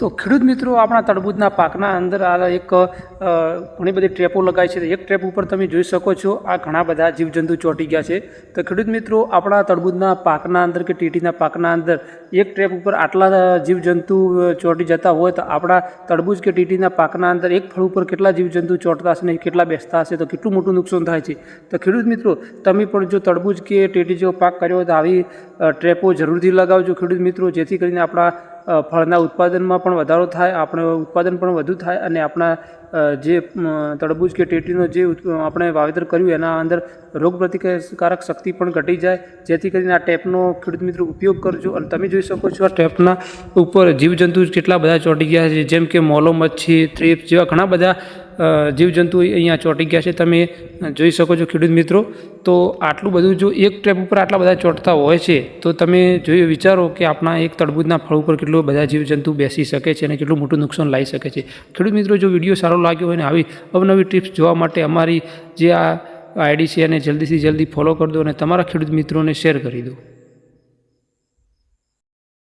તો ખેડૂત મિત્રો આપણા તરબૂચના પાકના અંદર આ એક ઘણી બધી ટ્રેપો લગાવી છે. એક ટ્રેપ ઉપર તમે જોઈ શકો છો આ ઘણા બધા જીવજંતુ ચોંટી ગયા છે. તો ખેડૂત મિત્રો આપણા તરબૂચના પાકના અંદર કે ટીટીના પાકના અંદર એક ટ્રેપ ઉપર આટલા જીવજંતુ ચોંટી જતા હોય તો આપણા તરબૂચ કે ટીટીના પાકના અંદર એક ફળ ઉપર કેટલા જીવજંતુ ચોંટતા હશે ને કેટલા બેસતા હશે તો કેટલું મોટું નુકસાન થાય છે. તો ખેડૂત મિત્રો તમે પણ જો તરબૂચ કે ટીટી જેવો પાક કર્યો હોય તો આવી ટ્રેપો જરૂરથી લગાવજો ખેડૂત મિત્રો, જેથી કરીને આપણા ફળના ઉત્પાદનમાં પણ વધારો થાય, આપણે ઉત્પાદન પણ વધુ થાય અને આપણા જે તરબૂચ કે ટેટીનો જે આપણે વાવેતર કર્યું એના અંદર રોગપ્રતિકારક શક્તિ પણ ઘટી જાય, જેથી કરીને આ ટેપનો ખેડૂત મિત્રો ઉપયોગ કરજો. અને તમે જોઈ શકો છો આ ટેપના ઉપર જીવજંતુ કેટલા બધા ચોંટી ગયા છે, જેમ કે મોલો મચ્છી, થ્રીપ્સ જેવા ઘણા બધા જીવજંતુ અહીંયા ચોંટી ગયા છે. તમે જોઈ શકો છો ખેડૂત મિત્રો. તો આટલું બધું જો એક ટ્રેપ ઉપર આટલા બધા ચોંટતા હોય છે તો તમે વિચારો કે આપણા એક તરબૂચના ફળ ઉપર કેટલું બધા જીવજંતુ બેસી શકે છે અને કેટલું મોટું નુકસાન લાવી શકે છે. ખેડૂત મિત્રો, જો વિડીયો સારો લાગ્યો હોય ને આવી અવનવી ટિપ્સ જોવા માટે અમારી જે આ આઈડી છે એને જલ્દીથી જલ્દી ફોલો કરી દો અને તમારા ખેડૂત મિત્રોને શેર કરી દો.